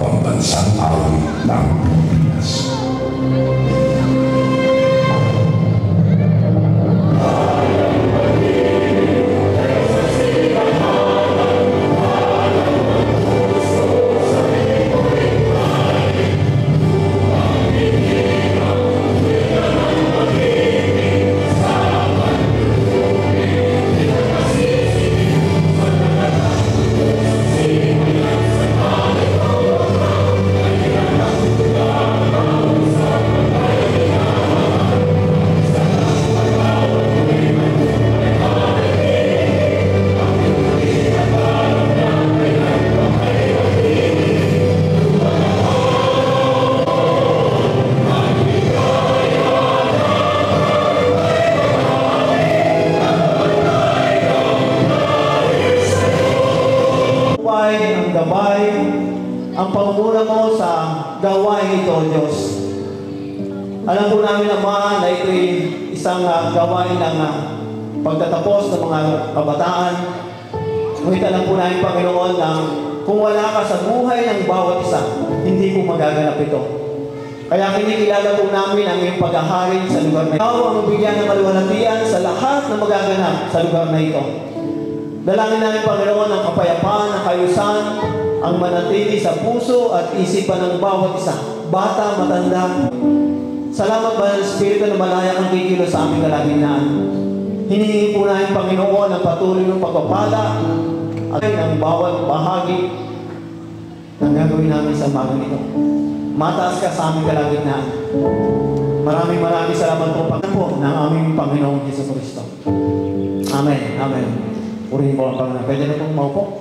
pambansang awit ng Pilipinas. Ang pangunguna mo sa gawain ito, Diyos. Alam po namin, Ama, na ito'y isang gawain ng pagtatapos ng mga kabataan. Ngunit alam po namin, Panginoon, na kung wala ka sa buhay ng bawat isa, hindi po magaganap ito. Kaya kinikilala po namin ang iyong pag-ahari sa lugar na ito. Ikaw ang bigyan ng kaluwalhatian sa lahat na magaganap sa lugar na ito. Dalangin namin, Panginoon, ang kapayapaan, ang kayusan, ang manatili sa puso at isipan ng bawat isa, bata, matanda. Salamat ba ng Espiritu na malaya kang kikilos sa aming kalagitnaan. Hinihingi po namin, Panginoon, ang patuloy ng pagpapala at ng bawat bahagi ng gagawin namin sa umagang ito. Mataas ka sa aming kalagitnaan. Maraming salamat po, Panginoon, ng aming Panginoong Hesus Kristo. Amen. Amen. Purihin po ang Panginoon. Pwede na pong maupo.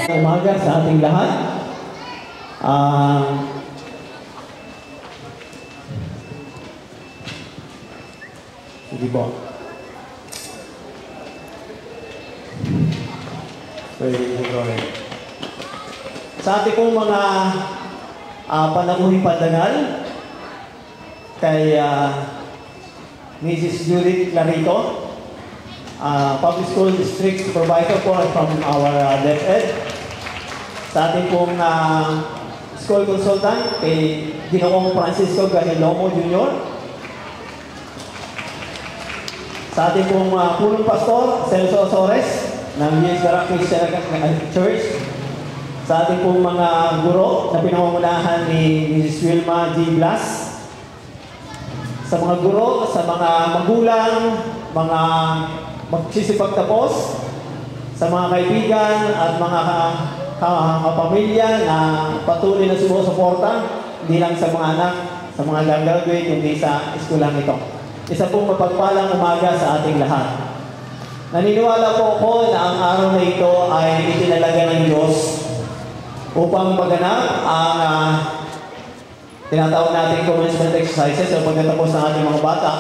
Umaga sa ating lahat. Sige po. Sa ating pong mga panamuhing pandangal kay Mrs. Judith Clarito, Public School District Supervisor po from our DepEd. Sa ating pong school consultant kay Ginoong Francisco Ganilomo Jr. Sa ating pong punong pastor, Celso Osores ng U.S. Garak Christian Church. Sa ating pong mga guro na pinangungunahan ni Mrs. Wilma G. Blas. Sa mga guro, sa mga magulang, mga magsisipagtapos, sa mga kaibigan at mga kapamilya na patuloy na sumusuporta, hindi lang sa mga anak, sa mga gagraduate, kundi sa eskulang ito. Isa pong mapagpalang umaga sa ating lahat. Naniniwala po ako na ang araw na ito ay itinalaga ng Diyos upang maganap ang tinatawag natin commencement exercises o pagkatapos ng ating mga bata.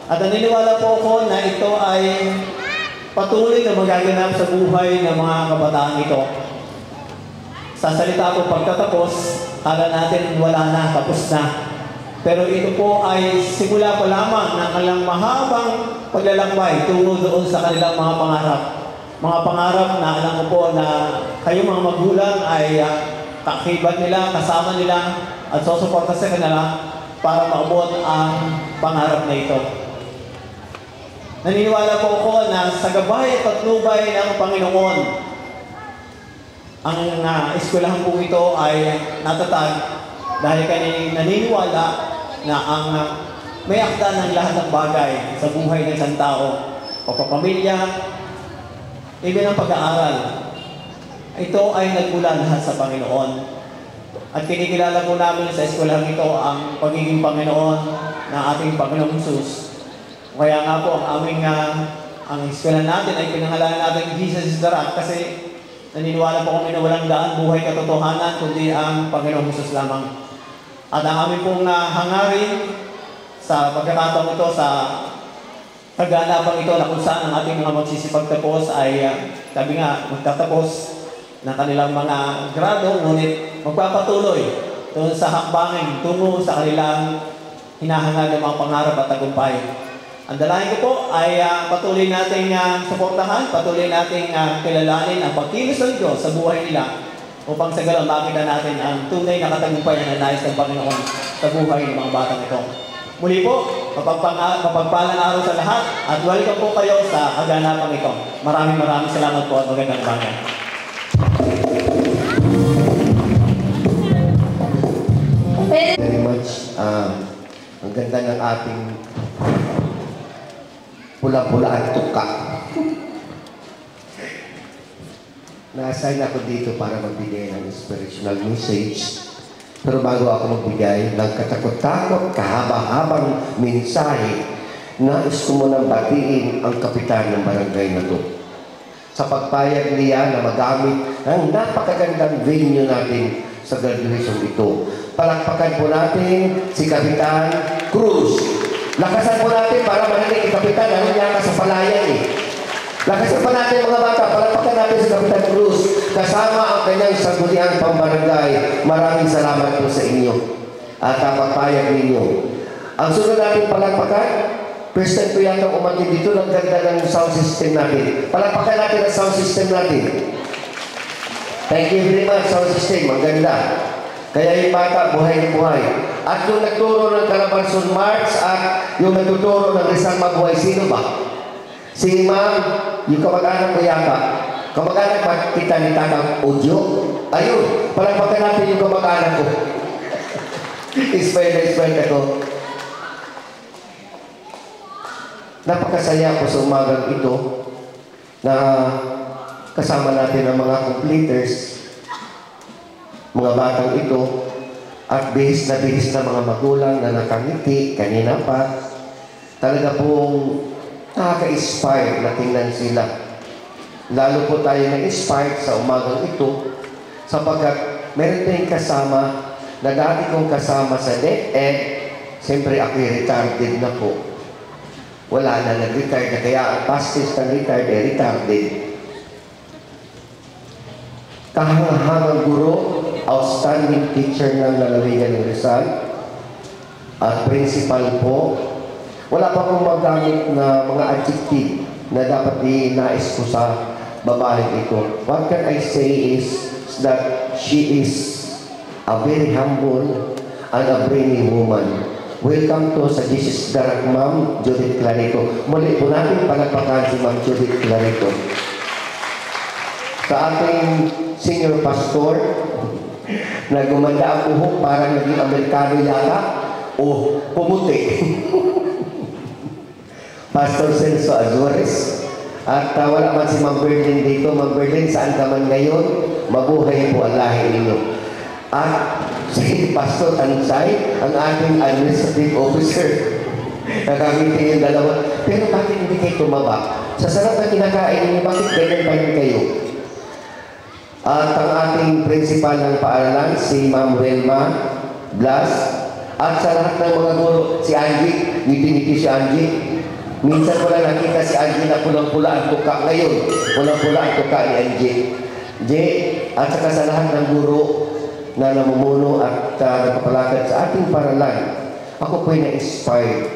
At naniniwala po ako na ito ay patuloy na magaganap sa buhay ng mga kabataan ito. Sa salita ko pagtatapos, kala natin wala na, tapos na. Pero ito po ay simula pa lamang ng kanilang mahabang paglalakbay tungo doon sa kanilang mga pangarap. Mga pangarap na alam ko po na kayo mga magulang ay kakibat nila, kasama nila at susuporta sa kanila para maabot ang pangarap na ito. Naniniwala po ako na sa gabay at patnubay ng Panginoon, ang eskwelahan po ito ay natatag dahil naniniwala na ang may akda ng lahat ng bagay sa buhay ng isang tao o kapamilya, even ang pag-aaral. Ito ay nagmula lahat sa Panginoon. At kinikilala po namin sa eskwelahan ito ang pagiging Panginoon ng ating Panginoong Hesus. Kaya nga po ang aming ang eskwelahan natin ay pinangalanan natin Jesus is the Rock kasi naniniwala po kami na walang daan buhay katotohanan kundi ang Panginoong Hesus lamang. At ang aming pong hangarin sa pagkakataon ito, sa kaganapang ito na kung saan ang ating mga magsisipagtapos ay sabi nga, magtatapos ng kanilang mga grado, ngunit magpapatuloy doon sa hakbangin tungo sa kanilang hinahangad ng mga pangarap at tagumpay. Ang dalangin ko po ay patuloy nating suportahan, patuloy nating kilalanin ang pagkilos ng Diyos sa buhay nila upang sa galang makita natin ang tunay na katagumpay na nais ng Panginoon sa buhay ng mga batang ito. Muli po, mapagpalang araw sa lahat at welcome po kayo sa kaganapang ito. Maraming salamat po at magandang umaga. Very much. Ang ganda ng ating pula-pula at tuka. Na-assign ako dito para magbigay ng inspirational message. Pero bago ako magbigay ng katakot-takot, kahaba-habang mensahe, nais ko munang batiin ang kapitan ng barangay na to. Sa pagpayag niya na magamit ang napakagandang venue natin sa graduation ito. Palakpakan po natin si Kapitan Cruz. Lakasan po natin para marinig si Kapitan, ano niya sa palayan eh. Lakasan pa natin mga bata, palakpakan natin si Kapitan Cruz. Kasama ang kanyang sangguniang pambarangay. Maraming salamat po sa inyo at pagpayag ninyo. Ang sunod natin palakpakan, first time ko yata umatin dito, ng ganda ng sound system natin. Palakpakan natin ang sound system natin. Thank you very much, sound system. Ang ganda. Kaya yung bata, buhay na buhay. At yung nagturo ng Calabarzon March at yung nagtuturo ng Rizal Mabuhay, sino ba? Si Ma'am, yung kamag-anak ko yata. Kamag-anak ba kita ni Tatang Audio? Ayun, palagpakan natin yung kamag-anak ko. Inspired ako. Napakasaya ko sa umagang ito na kasama natin ang mga completers, mga batang ito, at bihis na mga magulang na nakangiti kanina pa. Talaga pong nakaka-inspire na tingnan sila. Lalo po tayo na-inspired sa umagang ito sapagkat meron tayong kasama na dati kong kasama sa DepEd. Siyempre ako retarded na po. Wala na, nag-retire na. Kaya ang past tense ng retired ay retarded. Kahangahangang guro, outstanding teacher ng lalawigan ng Rizal, at principal po. Wala pa pong magamit na mga adjective na dapat inais ko sa babae ito. What can I say is that she is a very humble and a brainy woman. Welcome to sa Jesus Darak, Ma'am Judith Clarito. Muli po natin palagpakan si Ma'am Judith Clarito. Sa ating senior pastor, na gumanda ang buhok para naging Amerikano yata o pumuti. Pastor Celso Azores At wala man si Ma'am Berlin dito. Ma'am Berlin, saan ka man ngayon? Mabuhay po ang lahi ninyo. At si Pastor Tansay, ang ating administrative officer. Nakangiti yung dalawa. Pero bakit hindi kayo tumaba? Sa sarap na kinakain ninyo, bakit ganyan pa rin kayo? At ang ating principal ng paaralan, si Ma'am Relma Blas. At sa lahat ng mga guro, si Angie, ngiti-ngiti si Angie. Minsan ko lang nakita si Angie na pulang-pula ang tuka ngayon. Pulang-pula ang tuka ni Angie. At saka sa lahat ng guro na namumuno at nakapalakad sa ating paralan, ako po'y na-inspired.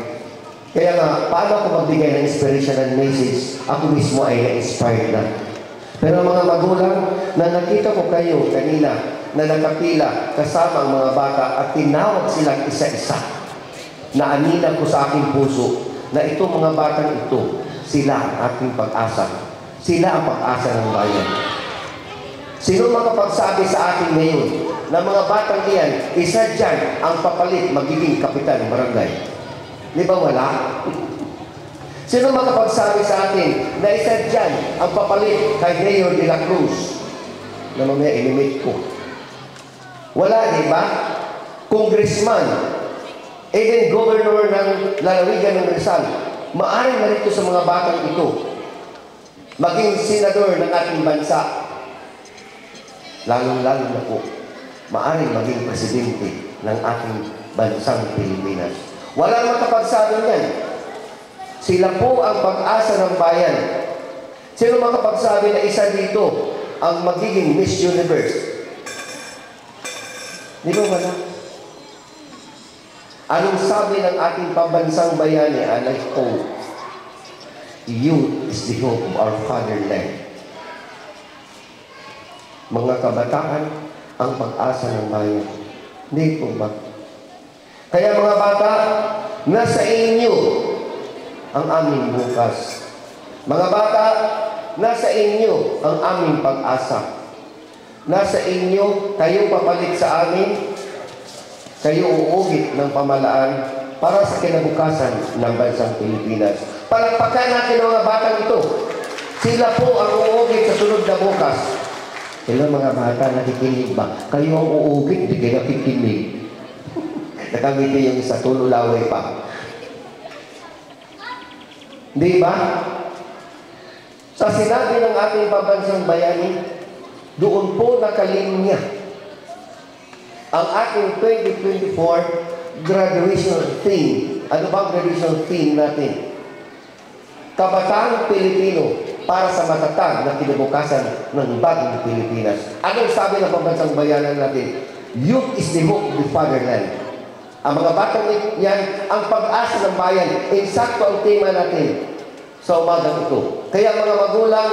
Kaya nga, paano ako magbigay ng inspirational message? Ako mismo ay na-inspired na. Pero mga magulang, na nakita ko kayo kanina, na nakapila kasama ang mga bata at tinawag silang isa-isa, na anila ko sa aking puso, na itong mga batang ito, sila ang ating pag-asa. Sila ang pag-asa ng bayan. Sino makapagsabi sa atin ngayon na mga batang iyan, isa dyan ang papalit magiging kapitan ng barangay? Di ba wala? Sino makapagsabi sa atin na isa dyan ang papalit kay Mayor de la Cruz na mamaya inimit ko? Wala, di ba? Congressman, even governor ng lalawigan ng Rizal, maaaring narito sa mga batang ito, maging senador ng ating bansa, lalong-lalo na po, maaaring maging presidente ng ating bansang Pilipinas. Walang makapagsabi niyan. Sila po ang pag-asa ng bayan. Sino makapagsabi na isa dito ang magiging Miss Universe? Di ba wala? Anong sabi ng ating pambansang bayani? Alay ko, youth is the hope of our fatherland. Mga kabataan, ang pag-asa ng bayan. Hindi po ba? Kaya mga bata, nasa inyo ang aming bukas. Mga bata, nasa inyo ang aming pag-asa. Nasa inyo, kayo papalit sa amin, kayo uugit ng pamalaan para sa kinabukasan ng bansang Pilipinas. Palakpakan natin ang mga batang ito. Sila po ang uugit sa sunod na bukas. Sila mga bata, nakikinig ba? Kayo ang uugit, hindi kayo nakikinig. Nakangiti yung isa, tululaway pa. Di ba? Sa sinabi ng ating pambansang bayani, doon po nakalinya ang ating 2024 graduation theme. Ano bang graduation theme natin? Kabataang Pilipino para sa matatag na kinabukasan ng bagong Pilipinas. Anong sabi ng pambansang bayanan natin? Youth is the hope of the fatherland. Ang mga batang yan, ang pag-asa ng bayan, insakto ang tema natin sa umagang ito. Kaya mga magulang,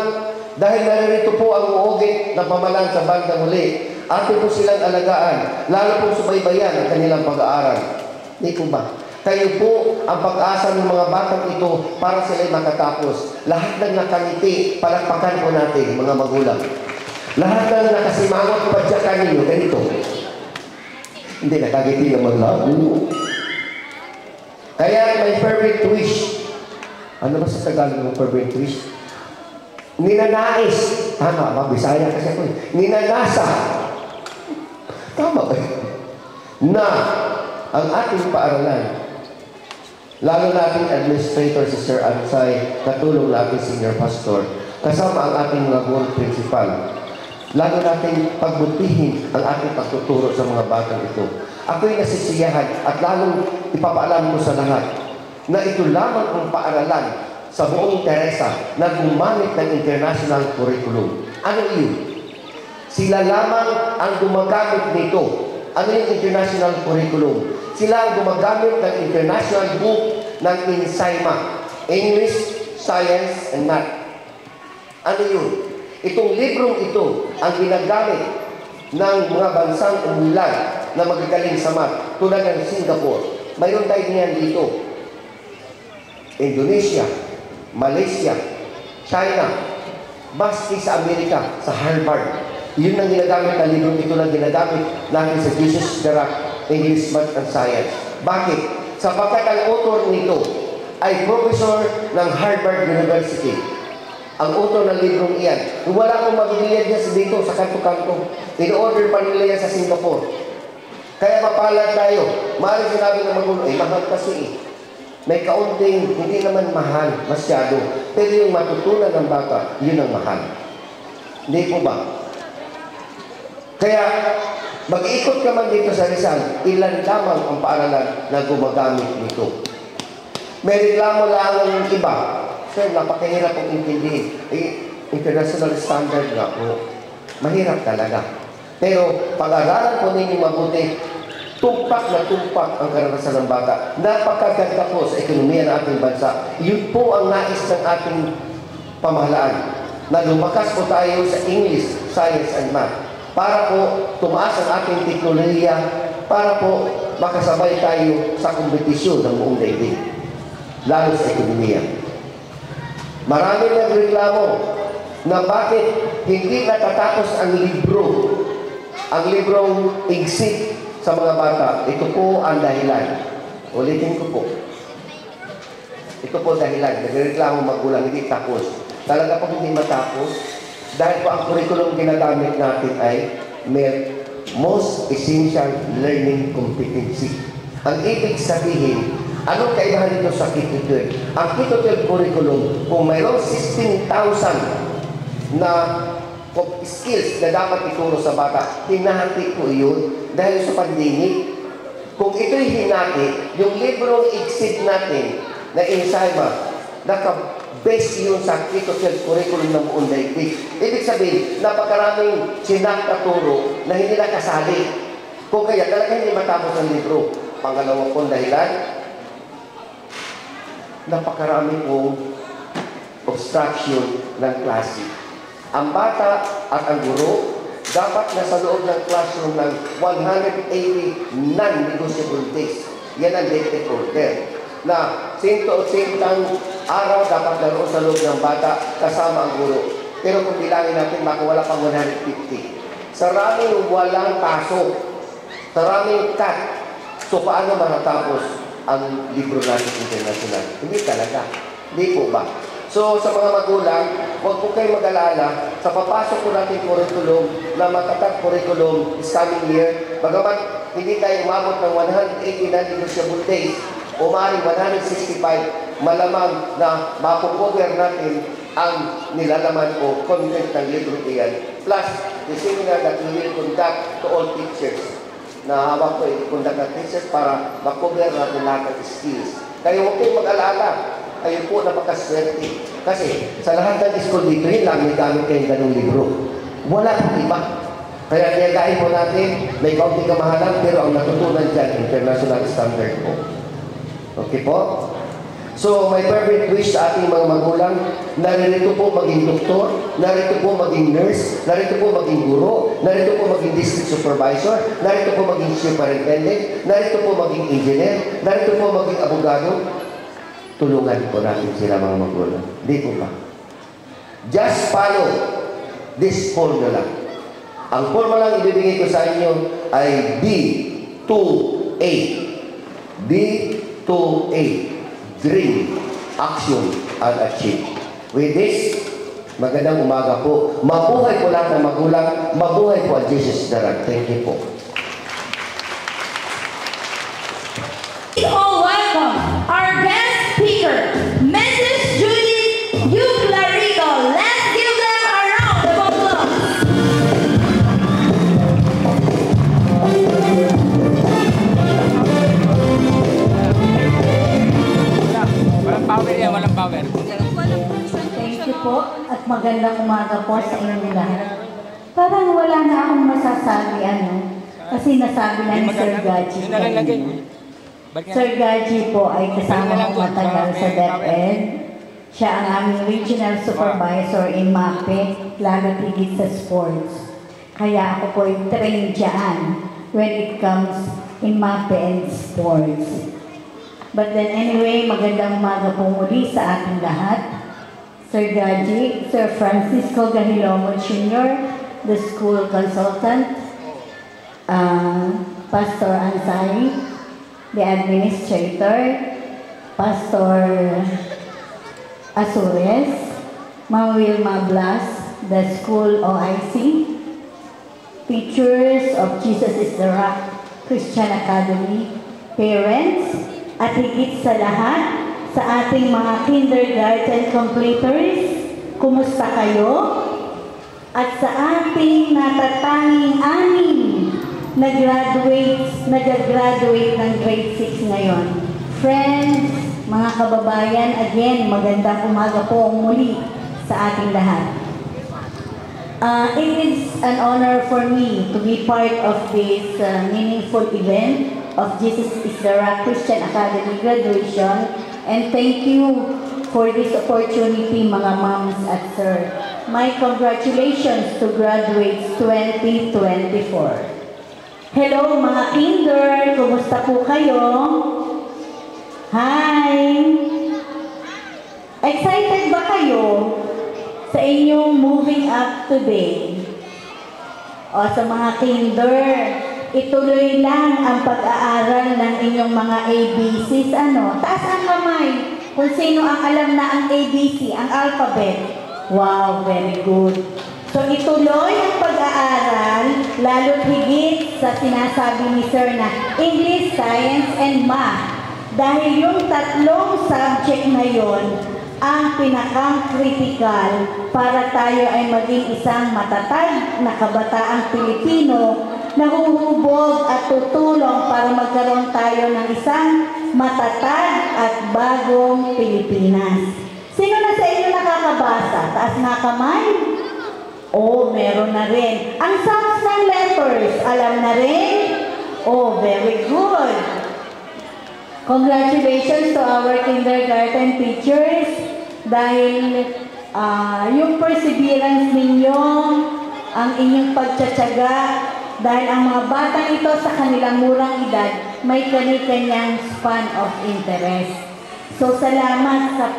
dahil naririto po ang uugit ng pamalan sa bandang huli, atin po silang alagaan, lalo po subaybayan ang kanilang pag-aaral. Hindi po ba? Kayo po ang pag-asa ng mga batang ito para sila'y makatapos. Lahat ng nakangiti, palakpakan po natin, mga magulang. Lahat ng nakasimangot, padyakan ninyo, ganito. Hindi, nakagiti naman lang. Kaya may fervent wish. Ano ba sa Tagalog ng fervent wish? Ninanais. Tama ba? Bisaya kasi ako. Ninanasa. Tama ba? Na ang ating paaralan, lalo nating administrator si Sir Ansay, katulong natin senior pastor, kasama ang ating mga guro principal, lalo nating pagbutihin ang ating pagtuturo sa mga batang ito. Ako'y nasisiyahan at lalong ipapaalam ko sa lahat na ito lamang ang paaralan sa buong Teresa na gumamit ng international curriculum. Ano yun? Sila lamang ang gumagamit nito. Ano yung international curriculum? Sila ang gumagamit ng international book ng INSAIMA, English, Science, and Math. Ano yun? Itong librong ito ang ginagamit ng mga bansang umulan na magagaling sa math, tulad ng Singapore. Mayroon tayo niyan dito. Indonesia, Malaysia, China, maski sa Amerika, sa Harvard. Yun ang ginagamit na libro ito na ginagamit natin sa Jesus Dirac, English, Math, and Science. Bakit? Sapagkat ang author nito ay professor ng Harvard University. ang author ng librong iyan. Wala akong mabilihan niya dito sa kanto-kanto. In-order pa nila yan sa Singapore. Kaya mapalad tayo. Maaaring sinabi ng magulo, mahal kasi eh. May kaunting, hindi naman mahal, masyado. Pero yung matutunan ng bata, yun ang mahal. Hindi po ba? Kaya, mag-ikot ka man dito sa Rizal, ilan lamang ang paaralan na gumagamit nito. May reklamo lang ang iba. Sir, napakahirap ang intindihin. International standard nga po. Mahirap talaga. Pero pag-aralan po ninyo mabuti, tumpak na tumpak ang karanasan ng bata. Napakaganda po sa ekonomiya ng ating bansa. Yun po ang nais ng ating pamahalaan. Na lumakas po tayo sa English, Science, and Math. Para po tumaas ang ating teknolohiya, para po makasabay tayo sa kompetisyon ng buong daigdig. Lalo sa ekonomiya. Maraming nagreklamo na bakit hindi natatapos ang libro. Ang librong exit sa mga bata, ito po ang dahilan. Ulitin ko po. Ito po dahilan. Nagreklamo magulang, hindi tapos. Talaga po hindi matapos. Dahil po ang curriculum ginagamit natin ay most essential learning competency. Ang ibig sabihin, anong kaibahan nito sa Keto 12? Ang Keto 12 curriculum, kung mayroong 16,000 na skills na dapat ituro sa bata, hinahati po yun dahil sa pandemic. Kung ito'y hinati, yung librong exit natin na enzyma, naka-base yun sa Keto 12 curriculum ng buong daigdig. Ibig sabihin, napakaraming sinakaturo na hindi nakasali. Kung kaya talaga hindi matapos ang libro. Pangalawa pong dahilan, napakarami pong obstruction ng klase. Ang bata at ang guro dapat nasa loob ng classroom ng 180 non-negotiable days. Yan ang date order. Na 180 araw dapat naroon sa loob ng bata kasama ang guro. Pero kung bilangin natin, baka wala pang 150. Saraming walang pasok. Saraming cut. So paano matatapos ang libro natin international? Hindi talaga. Hindi po ba? So, sa mga magulang, huwag po kayo mag-alala sa papasok po natin curriculum na matatag curriculum this coming year. Bagamat hindi tayo umabot ng 180 non-negotiable days o maaaring 165, malamang na mapukover natin ang nilalaman o content ng libro iyan. Plus, the seminar that we will conduct to all teachers na hawak ko i-conduct ng teachers para makover natin lahat ng skills. Kaya huwag kayong mag-alala. Kayo po napakaswerte. Kasi sa lahat ng school dito, yun lang may gamit kayong ganung libro. Wala pong iba. Kaya niyagain po natin, may kaunting kamahalan, pero ang natutunan dyan, international standard po. Okay po? So, may perfect wish sa ating mga magulang, narito po maging doktor, narito po maging nurse, narito po maging guro, narito po maging district supervisor, narito po maging superintendent, narito po maging engineer, narito po maging abogado. Tulungan po natin sila mga magulang. Hindi po ba? Just follow this formula. Ang formula ang ibibigay ko sa inyo ay D2A. D2A. Dream, action, and achieve. With this, magandang umaga po. Mabuhay po lahat ng magulang. Mabuhay po ang Jesus Darag. Thank you po. All welcome our guest speaker, Mrs. Judith Yuclarido. Let's give them a round of applause. Walang power yan, walang power. Thank you po at magandang umaga po sa inyong lahat. Parang wala na akong masasabi kasi nasabi na ni Sir Gaji. Sir Gaji po ay kasama ko matagal sa DepEd. Siya ang aming regional supervisor in MAPE, lalo tigit sa sports. Kaya ako po ay trained dyan when it comes in MAPE and sports. But then anyway, magandang umaga po muli sa ating lahat. Sir Gaji, Sir Francisco Gahilomo Jr., the school consultant, Pastor Ansari, the administrator, Pastor Azures, Ma'am Wilma Blas, the school OIC, teachers of Jesus is the Rock Christian Academy, parents, at higit sa lahat, sa ating mga kindergarten completers, kumusta kayo? At sa ating natatanging anim na nag-graduate ng grade 6 ngayon. Friends, mga kababayan, again, magandang umaga po muli sa ating lahat. It is an honor for me to be part of this meaningful event of Jesus is the Rock Christian Academy graduation, and thank you for this opportunity, mga moms at sir. My congratulations to graduates 2024. Hello mga kinder, kumusta po kayo? Hi! Excited ba kayo sa inyong moving up today? O sa mga kinder, ituloy lang ang pag-aaral ng inyong mga ABCs. Taas ang kamay kung sino ang alam na ang ABC, ang alphabet. Wow, very good. So ituloy ang pag-aaral, lalo't higit sa sinasabi ni Sir na English, Science, and Math. Dahil yung tatlong subject na yon ang pinakang-critical para tayo ay maging isang matatag na kabataang Pilipino na huhubog at tutulong para magkaroon tayo ng isang matatag at bagong Pilipinas. Sino na sa inyo nakakabasa? Taas nga kamay? Oh, meron na rin. Ang sounds ng letters, alam na rin? Oh, very good. Congratulations to our kindergarten teachers dahil yung perseverance ninyo, ang inyong pagtsatsaga, dahil ang mga batang ito sa kanilang murang edad may kani-kanyang span of interest. So salamat sa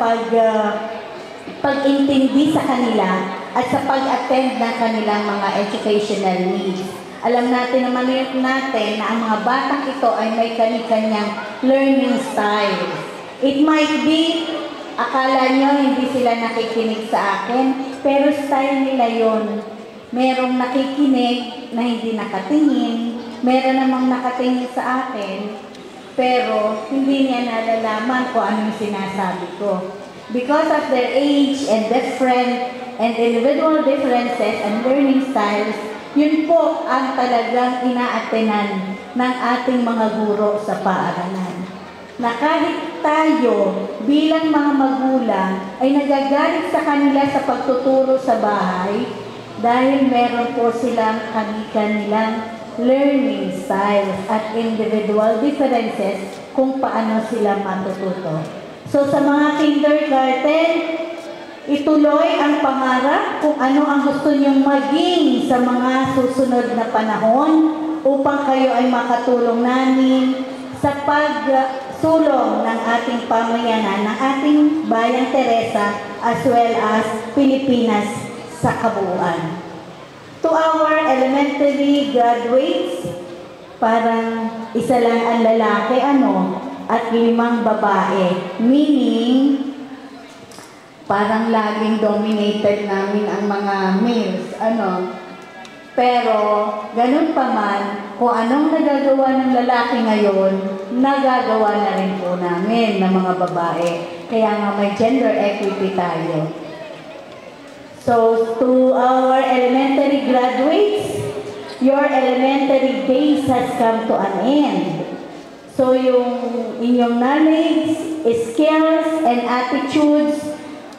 pag-intindi sa kanila at sa pag-attend ng kanilang mga educational needs. Alam natin naman natin na ang mga batang ito ay may kani-kanyang learning style. It might be, akala nyo hindi sila nakikinig sa akin, pero style nila yon. Merong nakikinig na hindi nakatingin, meron namang nakatingin sa akin, pero hindi niya nalalaman kung anong sinasabi ko. Because of their age and different and individual differences and learning styles, yun po ang talagang inaatenan ng ating mga guro sa paaralan. Na kahit tayo bilang mga magulang ay nagagalit sa kanila sa pagtuturo sa bahay dahil meron po silang kanilang learning styles at individual differences kung paano sila matututo. So sa mga kindergarten, ituloy ang pangarap kung ano ang gusto niyong maging sa mga susunod na panahon upang kayo ay makatulong namin sa pagsulong ng ating pamayanan, ng ating Bayang Teresa as well as Pilipinas sa kabuuan. To our elementary graduates, parang isa lang ang lalaki at 5 babae, meaning parang laging dominated namin ang mga males, Pero, ganun pa man, kung anong nagagawa ng lalaki ngayon, nagagawa na rin po namin ng mga babae. Kaya nga may gender equity tayo. So, to our elementary graduates, your elementary days has come to an end. So, yung inyong knowledge, skills, and attitudes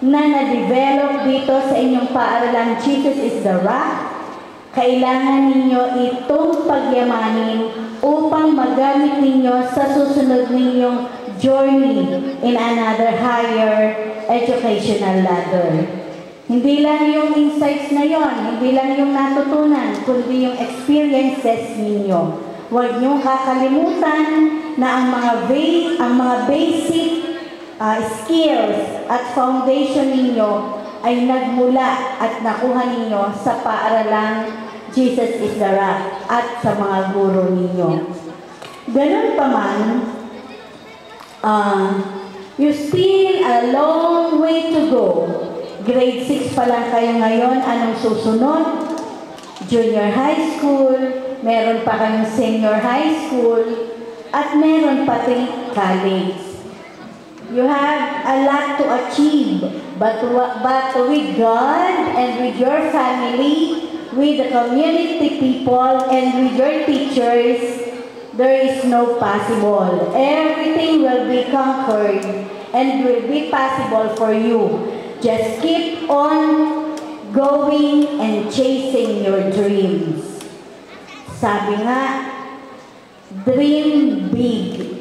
na na-develop dito sa inyong paaralan, Jesus is the Rock, kailangan ninyo itong pagyamanin upang magamit ninyo sa susunod ninyong journey in another higher educational ladder. Hindi lang yung insights na yon, hindi lang yung natutunan, kundi yung experiences ninyo. Huwag niyong kakalimutan na ang mga basic skills at foundation ninyo ay nagmula at nakuha ninyo sa paaralang Jesus is the Rock at sa mga guro ninyo. Ganun pa man, you still a long way to go Grade 6 pa lang kayo ngayon, anong susunod? Junior high school, meron pa kayong senior high school, at meron pa rin college. You have a lot to achieve, but with God and with your family, with the community people, and with your teachers, there is no possible. Everything will be conquered and will be possible for you. Just keep on going and chasing your dreams. Sabi nga, dream big.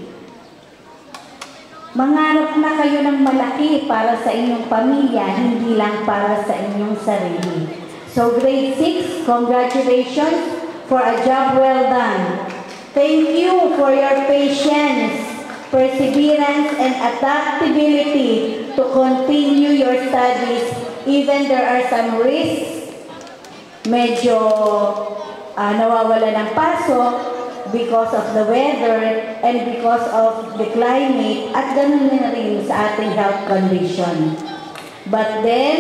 Mangarap na kayo ng malaki para sa inyong pamilya, hindi lang para sa inyong sarili. So grade 6, congratulations for a job well done. Thank you for your patience, perseverance, and adaptability to continue your studies. Even there are some risks, medyo nawawala ng pasok because of the weather and because of the climate at ganun na rin sa ating health condition. But then,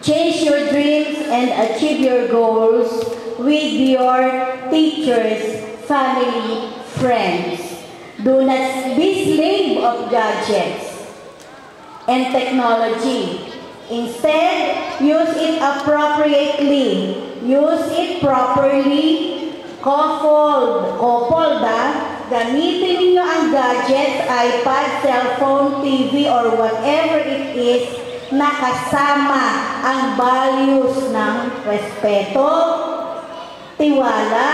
change your dreams and achieve your goals with your teachers, family, friends. Do not be slave of gadgets and technology. Instead, use it appropriately. Use it properly. Coupled, gamitin niyo ang gadgets, iPad, cellphone, TV, or whatever it is na kasama ang values ng respeto, tiwala,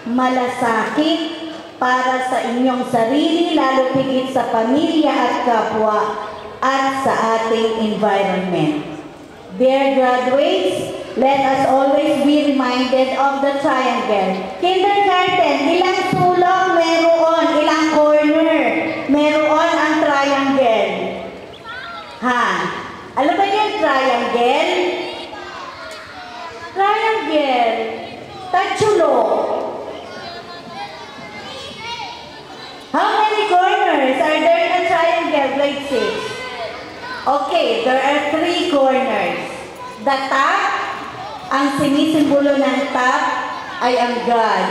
malasakit para sa inyong sarili, lalo higit sa pamilya at kapwa, at sa ating environment. Dear graduates, let us always be reminded of the triangle. Kindergarten, ilang sulok meron, ilang corner meron ang triangle. Ha? Alam ba yung triangle? Triangle. Tatsulo. How many corners are there in a triangle, grade 6? Okay, there are 3 corners. The top, ang sinisimbolo ng top ay ang God.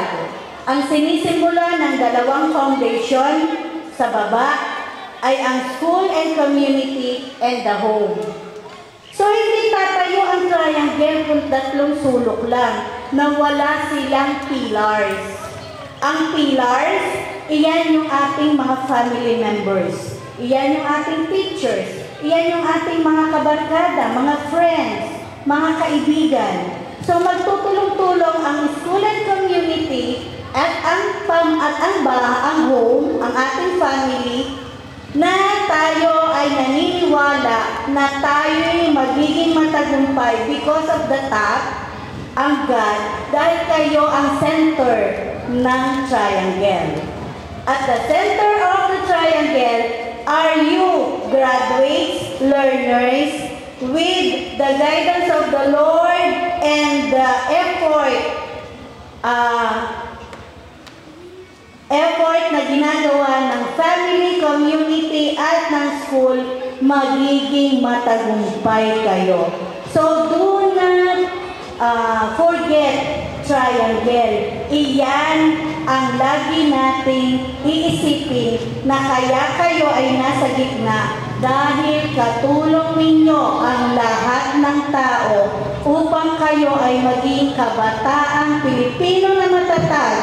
Ang sinisimbolo ng dalawang foundation sa baba ay ang school and community and the home. So hindi tatayo ang triangle kung 3 sulok lang na wala silang pillars. Ang pillars, iyan yung ating mga family members. Iyan yung ating teachers. Iyan yung ating mga kabarkada, mga friends, mga kaibigan. So magtutulong-tulong ang school and community at ang home, ang ating family, na tayo ay naniniwala na tayo'y magiging matagumpay because of the top, ang God, dahil kayo ang center ng triangle. At the center of the triangle are you, graduates, learners, with the guidance of the Lord and the effort na ginagawa ng family, community, at ng school, magiging matagumpay kayo. So do not forget triangle. Iyan ang lagi nating iisipin na kaya kayo ay nasa gitna dahil katulong ninyo ang lahat ng tao upang kayo ay maging kabataang Pilipino na matatag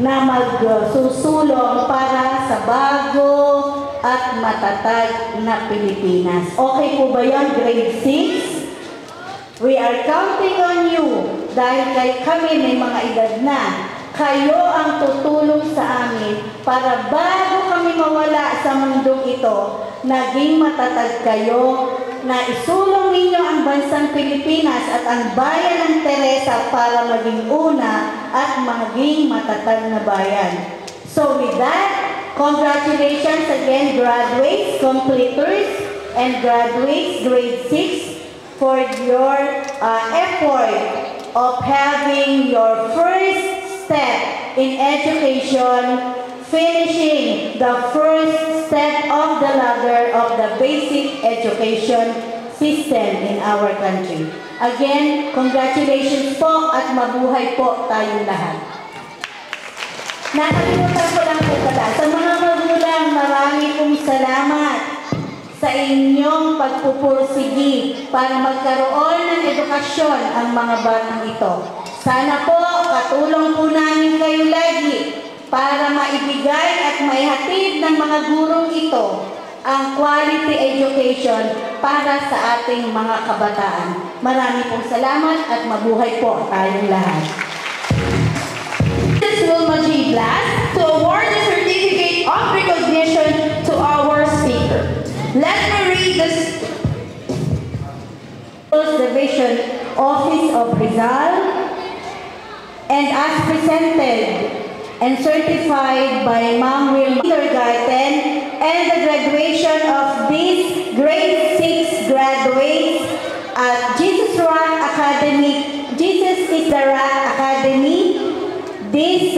na magsusulong para sa bago at matatag na Pilipinas. Okay po ba yan, grade 6? We are counting on you dahil kami may mga edad na. Kayo ang tutulong sa amin para bago kami mawala sa mundong ito, naging matatag kayo, na isulong ninyo ang bansang Pilipinas at ang bayan ng Teresa para maging una at maging matatag na bayan. So with that, congratulations again, graduates, completers, and graduates grade 6 for your effort of having your first step in education, finishing the first step of the ladder of the basic education system in our country. Again, congratulations po at mabuhay po tayong lahat. Nakalimutan ko lang po pala, sa mga magulang, marami pong salamat sa inyong pagpupursigi para magkaroon ng edukasyon ang mga batang ito. Sana po katulong po namin kayo lagi para maibigay at maihatid ng mga gurong ito ang quality education para sa ating mga kabataan. Marami pong salamat at mabuhay po tayong lahat. Mrs. Wilma G. Blas to award the certificate of recognition to our speaker. Let me read this. Division Office of Rizal, and as presented and certified by Ma'am Wilma Kindergarten and the graduation of these grade 6 graduates at Jesus is the Rock Academy. This